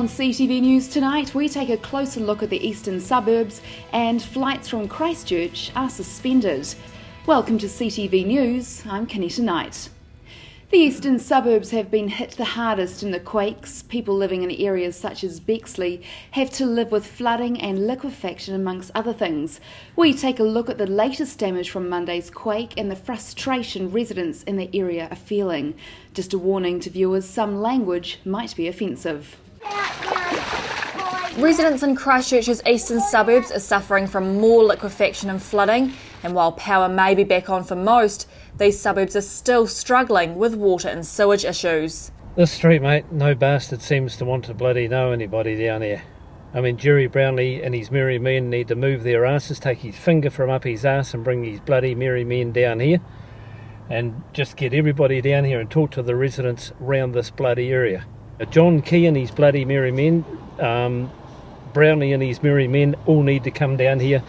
On CTV News tonight, we take a closer look at the eastern suburbs, and flights from Christchurch are suspended. Welcome to CTV News, I'm Kanita Knight. The eastern suburbs have been hit the hardest in the quakes. People living in areas such as Bexley have to live with flooding and liquefaction amongst other things. We take a look at the latest damage from Monday's quake and the frustration residents in the area are feeling. Just a warning to viewers, some language might be offensive. Residents in Christchurch's eastern suburbs are suffering from more liquefaction and flooding, and while power may be back on for most, these suburbs are still struggling with water and sewage issues. This street, mate, no bastard seems to want to bloody know anybody down here. I mean, Jerry Brownlee and his merry men need to move their asses, take his finger from up his ass and bring his bloody merry men down here and just get everybody down here and talk to the residents around this bloody area. John Key and his bloody merry men, Brownlee and his merry men all need to come down here.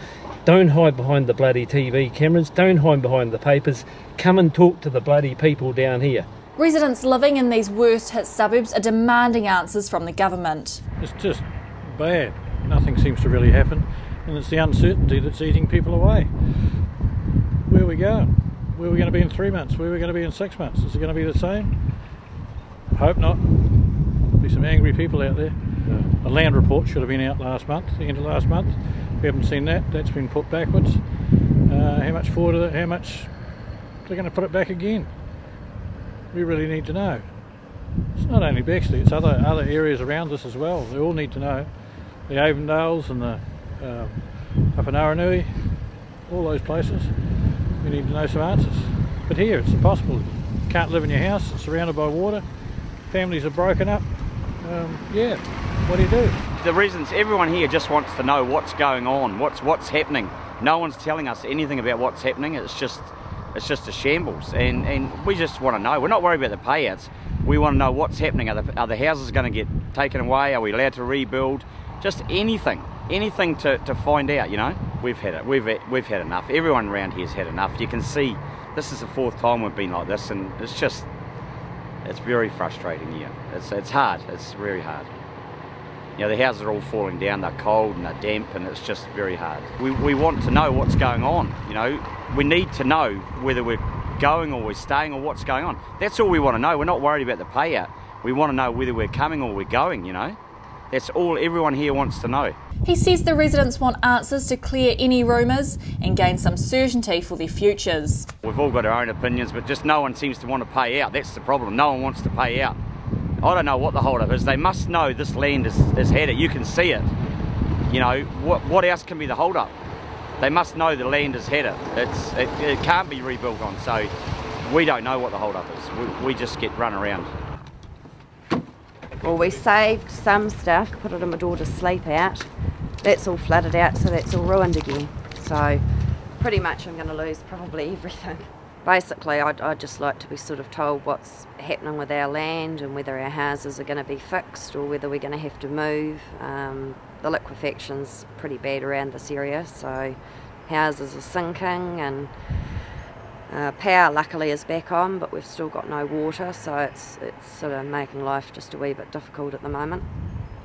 Don't hide behind the bloody TV cameras, don't hide behind the papers, come and talk to the bloody people down here. Residents living in these worst hit suburbs are demanding answers from the government. It's just bad. Nothing seems to really happen, and it's the uncertainty that's eating people away. Where are we going? Where are we going to be in 3 months? Where are we going to be in 6 months? Is it going to be the same? Hope not. There'll be some angry people out there. A land report should have been out last month, the end of last month. We haven't seen that. That's been put backwards. How much forward? How much they're going to put it back again? We really need to know. It's not only Bexley; it's other areas around us as well. They all need to know. The Avondales and the up in Aranui, all those places. We need to know some answers. But here, it's impossible. You can't live in your house. It's surrounded by water. Families are broken up. Yeah, what do you do? The reasons everyone here just wants to know what's going on, what's happening. No one's telling us anything about what's happening. It's just a shambles, and we just want to know. We're not worried about the payouts. We want to know what's happening. Are the houses going to get taken away? Are we allowed to rebuild? Just anything to find out. You know, we've had it. We've had enough. Everyone around here's had enough. You can see this is the fourth time we've been like this, and it's very frustrating here. It's hard. It's very hard. You know, the houses are all falling down, they're cold and they're damp, and it's just very hard. We want to know what's going on, you know. We need to know whether we're going or we're staying or what's going on. That's all we want to know. We're not worried about the payout. We want to know whether we're coming or we're going, you know. That's all everyone here wants to know. He says the residents want answers to clear any rumours and gain some certainty for their futures. We've all got our own opinions, but just no one seems to want to pay out. That's the problem. No one wants to pay out. I don't know what the hold-up is. They must know this land has had it. You can see it. You know, what else can be the hold-up? They must know the land has had it. It can't be rebuilt on, so we don't know what the hold-up is. We just get run around. Well, we saved some stuff, put it in my daughter's sleep out. That's all flooded out, so that's all ruined again. So pretty much I'm going to lose probably everything. Basically, I'd just like to be sort of told what's happening with our land and whether our houses are going to be fixed or whether we're going to have to move. The liquefaction's pretty bad around this area, so houses are sinking, and power luckily is back on, but we've still got no water, so it's sort of making life just a wee bit difficult at the moment.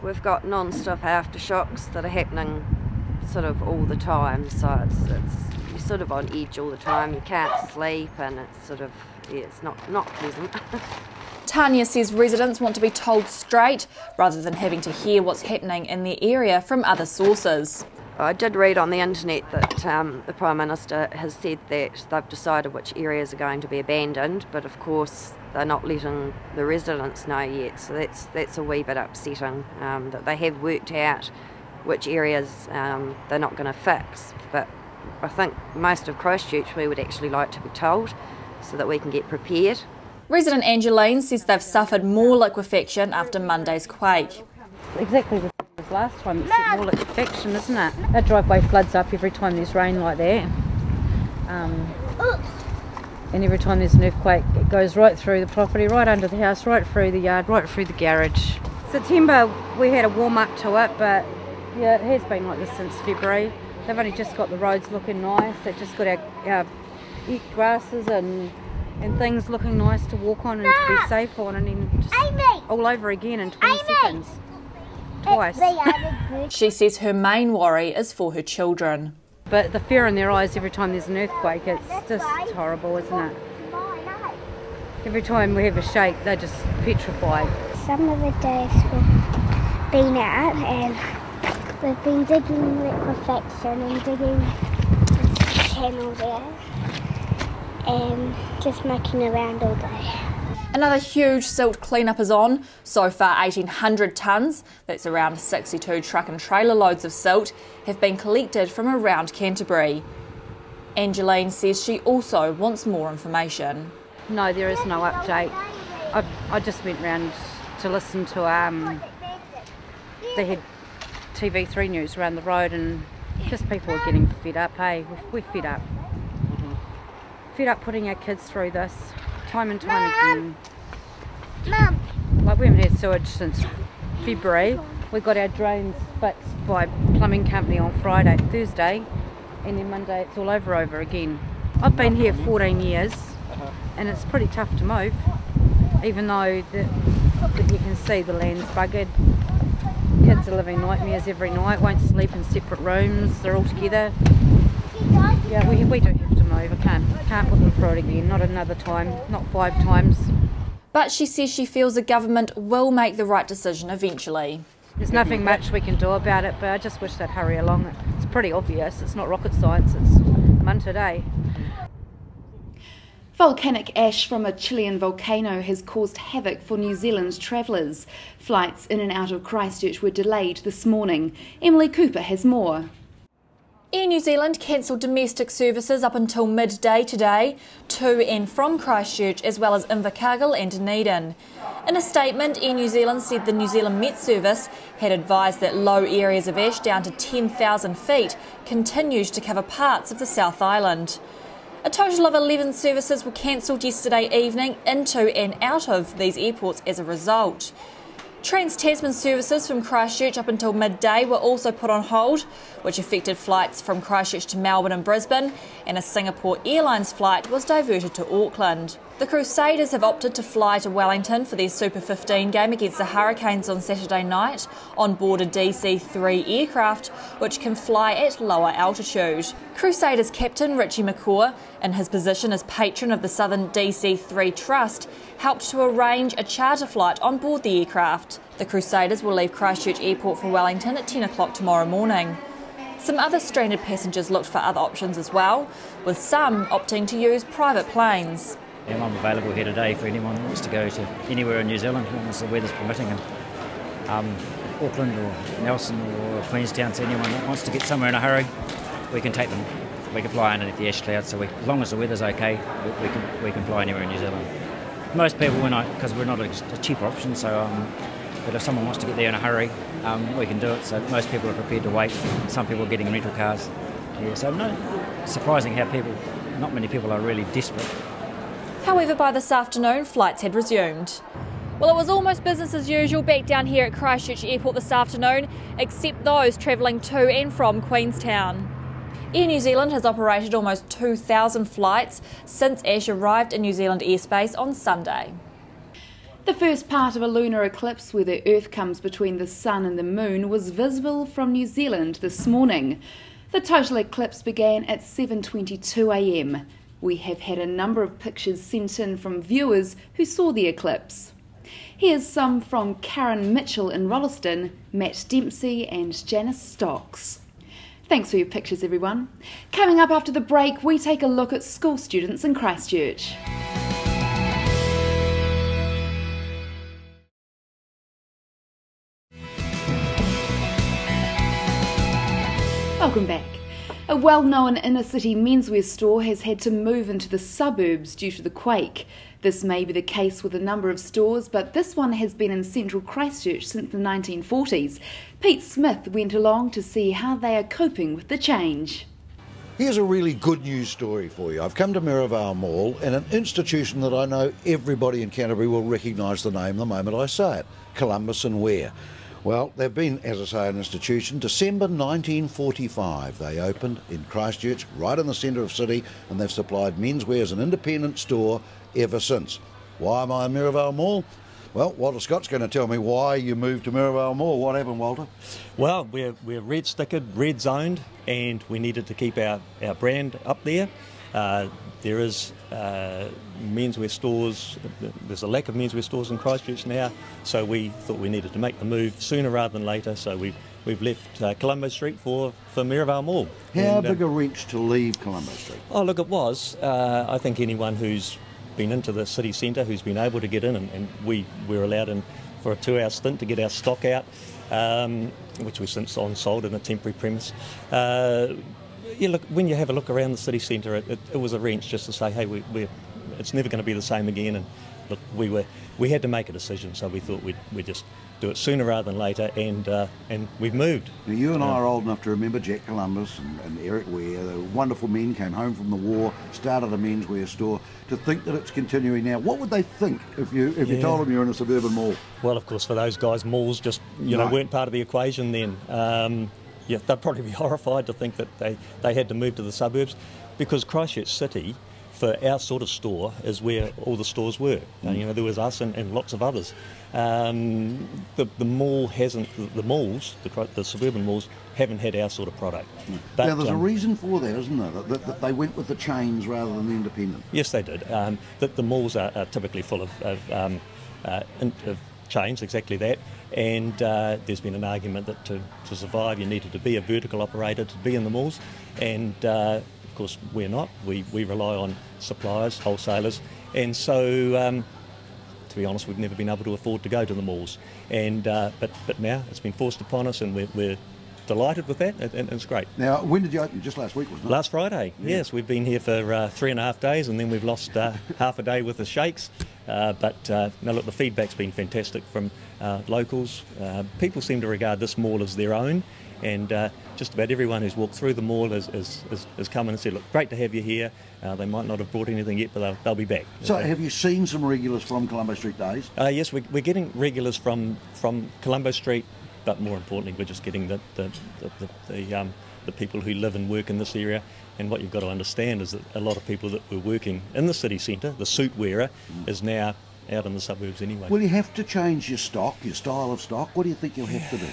We've got non-stop aftershocks that are happening sort of all the time, so you're sort of on edge all the time. You can't sleep, and it's sort of, yeah, it's not pleasant. Tanya says residents want to be told straight rather than having to hear what's happening in their area from other sources. I did read on the internet that the Prime Minister has said that they've decided which areas are going to be abandoned, but of course they're not letting the residents know yet, so that's a wee bit upsetting, that they have worked out which areas they're not going to fix, but I think most of Christchurch we would actually like to be told so that we can get prepared. Resident Angeline says they've suffered more liquefaction after Monday's quake. Exactly the same as last time, except more liquefaction, isn't it? Our driveway floods up every time there's rain like that. And every time there's an earthquake, it goes right through the property, right under the house, right through the yard, right through the garage. September we had a warm up to it, but yeah, it has been like this since February. They've only just got the roads looking nice. They've just got our grasses and things looking nice to walk on and to be safe on, and then just all over again in 20 seconds. twice. She says her main worry is for her children. But the fear in their eyes every time there's an earthquake, it's just horrible, isn't it? Every time we have a shake, they're just petrified. Some of the days we've been out and we've been digging liquefaction and digging this channel there and just mucking around all day. Another huge silt clean-up is on. So far 1,800 tonnes, that's around 62 truck and trailer loads of silt, have been collected from around Canterbury. Angeline says she also wants more information. No, there is no update. I just went round to listen to they had TV3 news around the road, and just people are getting fed up, hey? We're fed up. Fed up putting our kids through this time and time again. Like, we haven't had sewage since February. We got our drains fixed by plumbing company on Thursday, and then Monday it's all over again. I've been here 14 years, and it's pretty tough to move, even though you can see the land's buggered. Kids are living nightmares every night, won't sleep in separate rooms, they're all together. Yeah, we do have to move. I can't put them through it again, not another time, not 5 times. But she says she feels the government will make the right decision eventually. There's nothing much we can do about it, but I just wish they'd hurry along. It's pretty obvious, it's not rocket science, it's a month today. Volcanic ash from a Chilean volcano has caused havoc for New Zealand's travellers. Flights in and out of Christchurch were delayed this morning. Emily Cooper has more. Air New Zealand cancelled domestic services up until midday today, to and from Christchurch as well as Invercargill and Dunedin. In a statement, Air New Zealand said the New Zealand Met Service had advised that low areas of ash down to 10,000 feet continues to cover parts of the South Island. A total of 11 services were cancelled yesterday evening into and out of these airports as a result. Trans-Tasman services from Christchurch up until midday were also put on hold, which affected flights from Christchurch to Melbourne and Brisbane, and a Singapore Airlines flight was diverted to Auckland. The Crusaders have opted to fly to Wellington for their Super 15 game against the Hurricanes on Saturday night on board a DC-3 aircraft, which can fly at lower altitude. Crusaders captain Richie McCaw, in his position as patron of the Southern DC-3 Trust, helped to arrange a charter flight on board the aircraft. The Crusaders will leave Christchurch Airport for Wellington at 10 o'clock tomorrow morning. Some other stranded passengers looked for other options as well, with some opting to use private planes. I'm available here today for anyone who wants to go to anywhere in New Zealand, as long as the weather's permitting, and Auckland or Nelson or Queenstown, so anyone that wants to get somewhere in a hurry, we can take them. We can fly underneath the ash clouds, so as long as the weather's okay, we can fly anywhere in New Zealand. Most people, because we're not a cheaper option, so but if someone wants to get there in a hurry, we can do it. So most people are prepared to wait. Some people are getting rental cars. Yeah, so surprising how not many people are really desperate. However, by this afternoon, flights had resumed. Well, it was almost business as usual back down here at Christchurch Airport this afternoon, except those travelling to and from Queenstown. Air New Zealand has operated almost 2,000 flights since ash arrived in New Zealand airspace on Sunday. The first part of a lunar eclipse, where the Earth comes between the Sun and the Moon, was visible from New Zealand this morning. The total eclipse began at 7:22 a.m. We have had a number of pictures sent in from viewers who saw the eclipse. Here's some from Karen Mitchell in Rolleston, Matt Dempsey and Janice Stocks. Thanks for your pictures, everyone. Coming up after the break, we take a look at school students in Christchurch. Welcome back. A well-known inner-city menswear store has had to move into the suburbs due to the quake. This may be the case with a number of stores, but this one has been in central Christchurch since the 1940s. Pete Smith went along to see how they are coping with the change. Here's a really good news story for you. I've come to Mirrorvale Mall, and an institution that I know everybody in Canterbury will recognise the name the moment I say it, Columbus and Ware. Well, they've been, as I say, an institution. December 1945 they opened in Christchurch, right in the centre of the city, and they've supplied menswear as an independent store ever since. Why am I in Mirrorvale Mall? Well, Walter Scott's going to tell me why you moved to Mirrabale Mall. What happened, Walter? Well, we're red stickered, red zoned, and we needed to keep our brand up there. There is menswear stores, there's a lack of menswear stores in Christchurch now, so we thought we needed to make the move sooner rather than later, so we've left Colombo Street for Mirrabale Mall. How big a reach to leave Colombo Street? Oh, look, it was. I think anyone who's been into the city centre, who's been able to get in, and we were allowed in for a 2-hour stint to get our stock out, which we've since on-sold in a temporary premise. Yeah, look, when you have a look around the city centre, it was a wrench just to say, hey, it's never going to be the same again. And look, we had to make a decision, so we thought we'd just do it sooner rather than later, and we've moved. Now, you and I are old enough to remember Jack Columbus and Eric Ware. They were wonderful men, came home from the war, started a menswear store. To think that it's continuing now, what would they think if you told them you're in a suburban mall? Well, of course, for those guys, malls just weren't part of the equation then. Yeah, they'd probably be horrified to think that they had to move to the suburbs, because Christchurch City, for our sort of store, is where all the stores were. There was us and lots of others. The mall hasn't, the malls, the suburban malls, haven't had our sort of product. But, now, there's a reason for that, isn't there? That they went with the chains rather than the independent. Yes, they did. The malls are typically full of chains, exactly that, and there's been an argument that to survive you needed to be a vertical operator to be in the malls, and of course we're not. We rely on suppliers, wholesalers, and so to be honest, we've never been able to afford to go to the malls, and but now it's been forced upon us, and we're delighted with that, and it's great. Now, when did you open? Just last week, wasn't it? Last Friday, yes. We've been here for 3.5 days, and then we've lost half a day with the shakes. But no, look, the feedback's been fantastic from locals. People seem to regard this mall as their own, and just about everyone who's walked through the mall has come in and said, look, great to have you here. They might not have brought anything yet, but they'll be back. So have you seen some regulars from Colombo Street days? Yes, we're getting regulars from Colombo Street, but more importantly, we're just getting the people who live and work in this area. And what you've got to understand is that a lot of people that were working in the city centre, the suit wearer, is now out in the suburbs anyway. Will you have to change your stock, your style of stock? What do you think you'll have to do?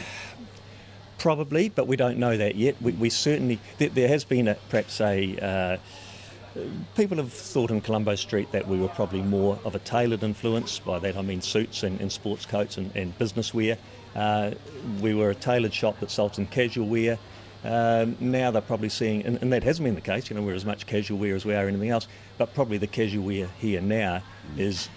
Probably, but we don't know that yet. We certainly, there has been perhaps a people have thought in Colombo Street that we were probably more of a tailored influence. By that I mean suits and sports coats and business wear. We were a tailored shop that sold some casual wear. Now they're probably seeing, and that hasn't been the case, we're as much casual wear as we are anything else, but probably the casual wear here now is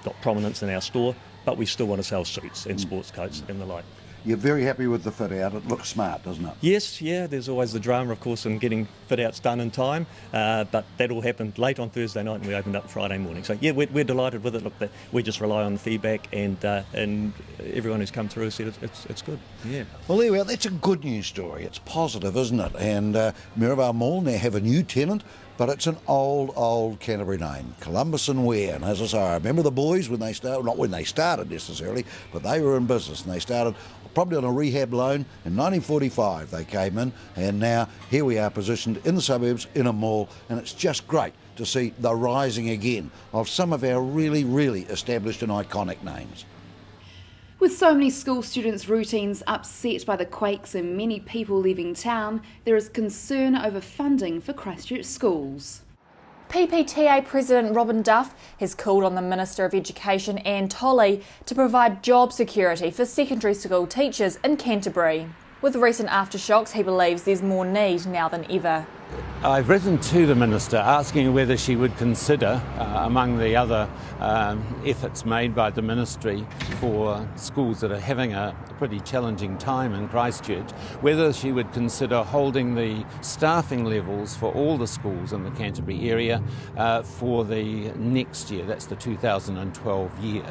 got prominence in our store, but we still want to sell suits and sports coats and the like. You're very happy with the fit out. It looks smart, doesn't it? Yes, yeah, there's always the drama, of course, in getting fit outs done in time, but that all happened late on Thursday night and we opened up Friday morning. So yeah, we're delighted with it. Look, we just rely on the feedback, and everyone who's come through has said it's good. Yeah. Well, there we are. That's a good news story. It's positive, isn't it? And Mirrabale Mall now have a new tenant, but it's an old Canterbury name, Columbus and Ware. And as I say, I remember the boys when they started, not when they started necessarily, but they were in business, and they started probably on a rehab loan in 1945. They came in, and now here we are positioned in the suburbs in a mall, and it's just great to see the rising again of some of our really established and iconic names. With so many school students' routines upset by the quakes and many people leaving town, there is concern over funding for Christchurch schools. PPTA President Robin Duff has called on the Minister of Education Anne Tolley to provide job security for secondary school teachers in Canterbury. With recent aftershocks, he believes there's more need now than ever. I've written to the Minister asking whether she would consider, among the other efforts made by the Ministry for schools that are having a pretty challenging time in Christchurch, whether she would consider holding the staffing levels for all the schools in the Canterbury area for the next year, that's the 2012 year.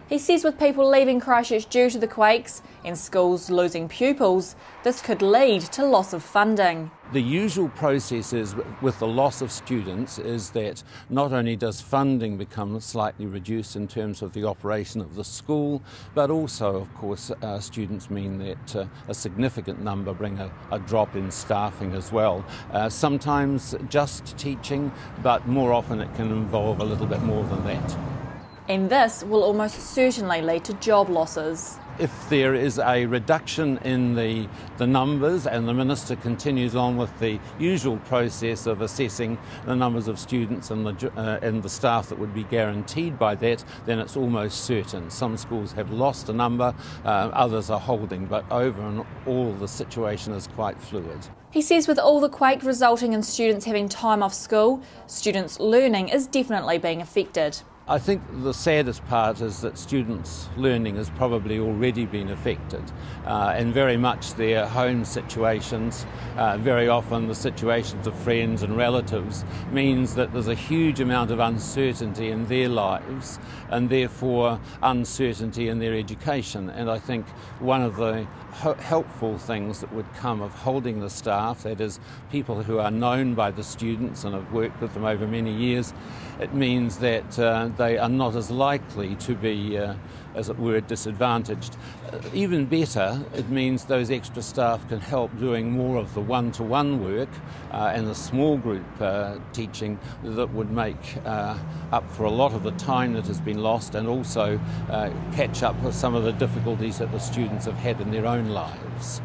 He says with people leaving Christchurch due to the quakes and schools losing pupils, this could lead to loss of funding. The usual process is, with the loss of students, is that not only does funding become slightly reduced in terms of the operation of the school, but also, of course, students mean that a significant number bring a drop in staffing as well. Sometimes just teaching, but more often it can involve a little bit more than that. And this will almost certainly lead to job losses. If there is a reduction in the numbers and the Minister continues on with the usual process of assessing the numbers of students and the staff that would be guaranteed by that, then it's almost certain. Some schools have lost a number, others are holding, but overall the situation is quite fluid. He says with all the quake resulting in students having time off school, students' learning is definitely being affected. I think the saddest part is that students' learning has probably already been affected, and very much their home situations, very often the situations of friends and relatives, means that there's a huge amount of uncertainty in their lives and therefore uncertainty in their education. And I think one of the helpful things that would come of holding the staff, that is people who are known by the students and have worked with them over many years, it means that they are not as likely to be, as it were, disadvantaged. Even better, it means those extra staff can help doing more of the one-to-one work and the small group teaching that would make up for a lot of the time that has been lost, and also catch up with some of the difficulties that the students have had in their own lives.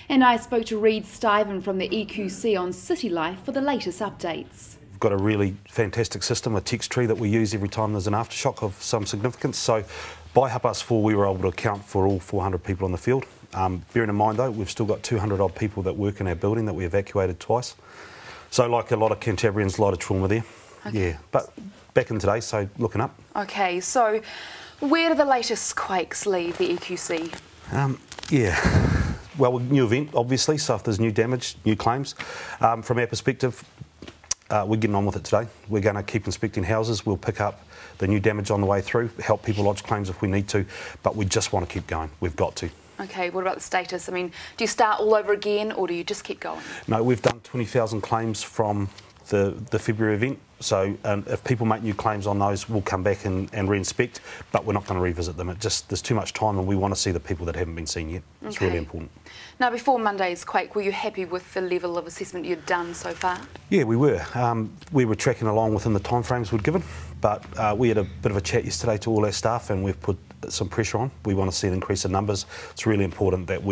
And I spoke to Reid Stiven from the EQC on City Life for the latest updates. We've got a really fantastic system, a text tree that we use every time there's an aftershock of some significance. So by 4:30 we were able to account for all 400 people on the field. Bearing in mind though, we've still got 200 odd people that work in our building that we evacuated twice. So like a lot of Canterburyans, a lot of trauma there. Okay. Yeah, but back in today, so looking up. Okay, so where do the latest quakes leave the EQC? Well, new event, obviously, so if there's new damage, new claims. From our perspective, we're getting on with it today. We're going to keep inspecting houses. We'll pick up the new damage on the way through, help people lodge claims if we need to, but we just want to keep going. We've got to. Okay, what about the status? I mean, do you start all over again or do you just keep going? No, we've done 20,000 claims from the February event, so if people make new claims on those, we'll come back and re-inspect, but we're not going to revisit them. There's too much time and we want to see the people that haven't been seen yet. It's really important. Now, before Monday's quake, were you happy with the level of assessment you'd done so far? Yeah, we were. We were tracking along within the timeframes we'd given, but we had a bit of a chat yesterday to all our staff and we've put some pressure on. We want to see an increase in numbers. It's really important that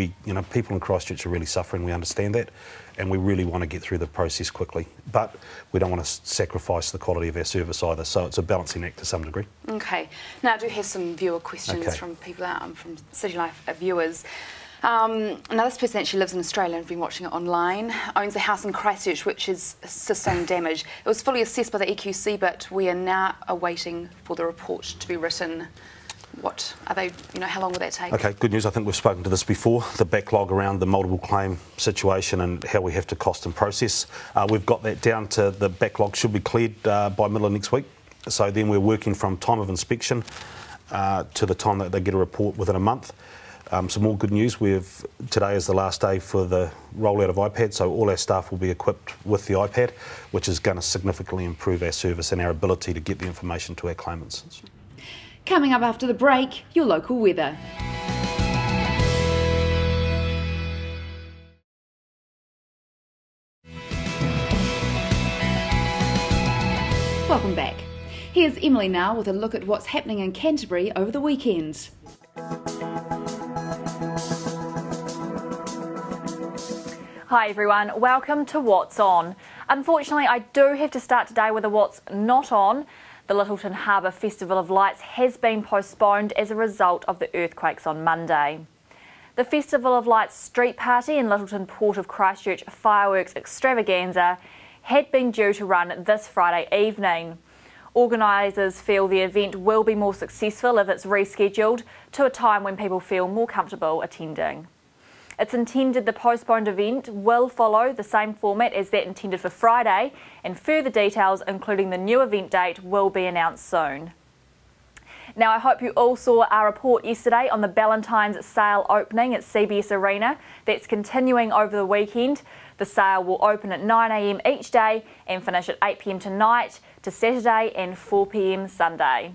people in Christchurch are really suffering, we understand that, and we really want to get through the process quickly. But we don't want to sacrifice the quality of our service either, so it's a balancing act to some degree. Okay. Now, I do have some viewer questions from people from City Life viewers. Now, this person actually lives in Australia and has been watching it online, owns a house in Christchurch which has sustained damage. It was fully assessed by the EQC, but we are now awaiting for the report to be written. What are they, how long will that take? Okay, good news. I think we've spoken to this before, the backlog around the multiple claim situation and how we have to cost and process. We've got that down to the backlog should be cleared by middle of next week. So then we're working from time of inspection to the time that they get a report within a month. Some more good news, today is the last day for the rollout of iPad, so all our staff will be equipped with the iPad, which is going to significantly improve our service and our ability to get the information to our claimants. Coming up after the break, your local weather. Welcome back. Here's Emily now with a look at what's happening in Canterbury over the weekend. Hi everyone, welcome to What's On. Unfortunately, I do have to start today with a What's Not On. The Littleton Harbour Festival of Lights has been postponed as a result of the earthquakes on Monday. The Festival of Lights street party in Littleton Port of Christchurch fireworks extravaganza had been due to run this Friday evening. Organisers feel the event will be more successful if it's rescheduled to a time when people feel more comfortable attending. It's intended the postponed event will follow the same format as that intended for Friday, and further details, including the new event date, will be announced soon. Now, I hope you all saw our report yesterday on the Valentine's sale opening at CBS Arena. That's continuing over the weekend. The sale will open at 9 AM each day and finish at 8 PM tonight to Saturday and 4 PM Sunday.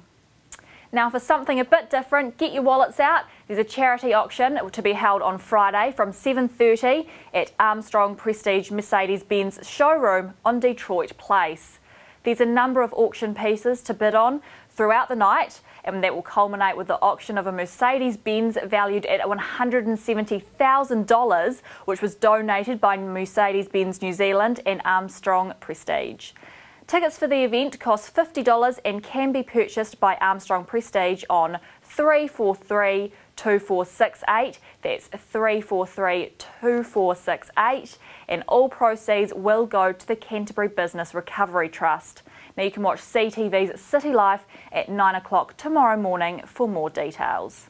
Now, for something a bit different, get your wallets out. There's a charity auction to be held on Friday from 7:30 at Armstrong Prestige Mercedes-Benz showroom on Detroit Place. There's a number of auction pieces to bid on throughout the night, and that will culminate with the auction of a Mercedes-Benz valued at $170,000, which was donated by Mercedes-Benz New Zealand and Armstrong Prestige. Tickets for the event cost $50 and can be purchased by Armstrong Prestige on 343-2468. That's 343-2468. And all proceeds will go to the Canterbury Business Recovery Trust. Now you can watch CTV's City Life at 9 o'clock tomorrow morning for more details.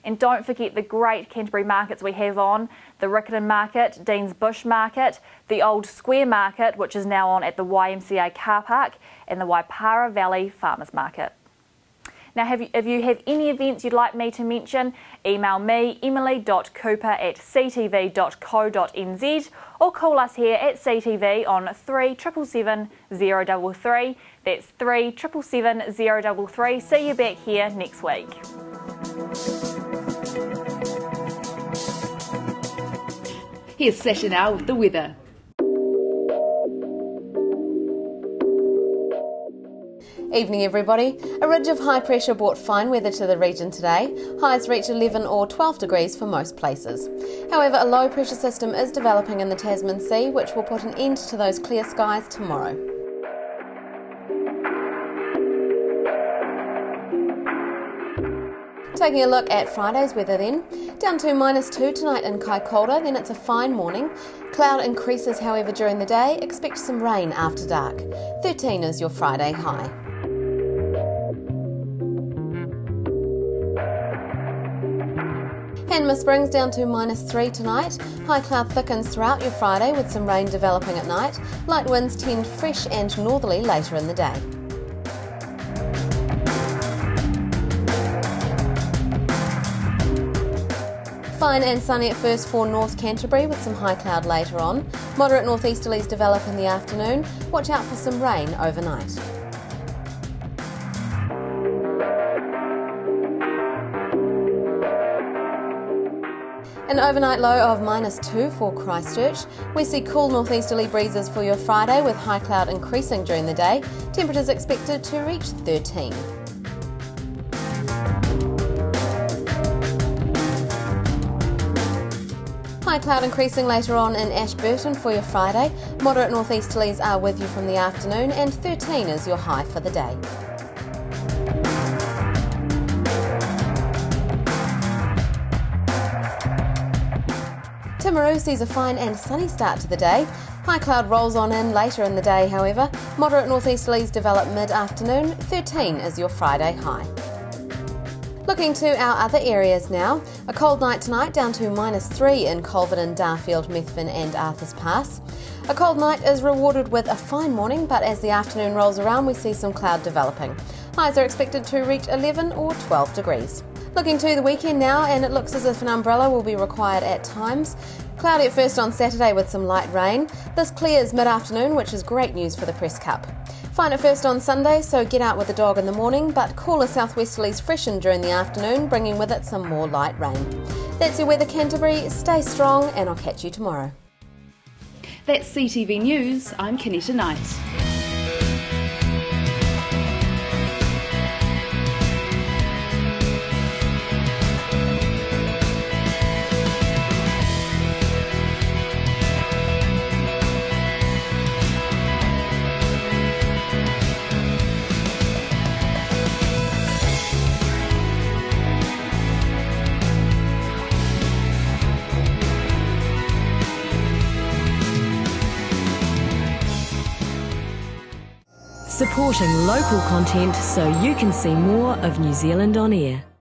And don't forget the great Canterbury markets we have on: the Riccarton Market, Dean's Bush Market, the Old Square Market, which is now on at the YMCA car park, and the Waipara Valley Farmers Market. Now, if you have any events you'd like me to mention, email me, emily.cooper@ctv.co.nz, or call us here at CTV on 3777 033. That's 3777 033. See you back here next week. Here's Sasha now with the weather. Evening everybody. A ridge of high pressure brought fine weather to the region today. Highs reach 11 or 12 degrees for most places. However, a low pressure system is developing in the Tasman Sea, which will put an end to those clear skies tomorrow. Taking a look at Friday's weather then. Down to -2 tonight in Kaikoura, then it's a fine morning. Cloud increases however during the day. Expect some rain after dark. 13 is your Friday high. Hanma Springs down to -3 tonight. High cloud thickens throughout your Friday with some rain developing at night. Light winds tend fresh and northerly later in the day. Fine and sunny at first for North Canterbury with some high cloud later on. Moderate northeasterlies develop in the afternoon. Watch out for some rain overnight. An overnight low of -2 for Christchurch. We see cool northeasterly breezes for your Friday with high cloud increasing during the day. Temperatures expected to reach 13. High cloud increasing later on in Ashburton for your Friday. Moderate northeasterlies are with you from the afternoon and 13 is your high for the day. Timaru sees a fine and sunny start to the day. High cloud rolls on in later in the day however. Moderate northeasterlies develop mid-afternoon. 13 is your Friday high. Looking to our other areas now. A cold night tonight down to -3 in Colvin, Darfield, Methven and Arthurs Pass. A cold night is rewarded with a fine morning, but as the afternoon rolls around we see some cloud developing. Highs are expected to reach 11 or 12 degrees. Looking to the weekend now, and it looks as if an umbrella will be required at times. Cloudy at first on Saturday with some light rain. This clears mid-afternoon, which is great news for the Press Cup. Fine at first on Sunday, so get out with the dog in the morning, but cooler southwesterlies freshen during the afternoon, bringing with it some more light rain. That's your weather, Canterbury. Stay strong, and I'll catch you tomorrow. That's CTV News. I'm Kenetta Knight. Supporting local content so you can see more of New Zealand on air.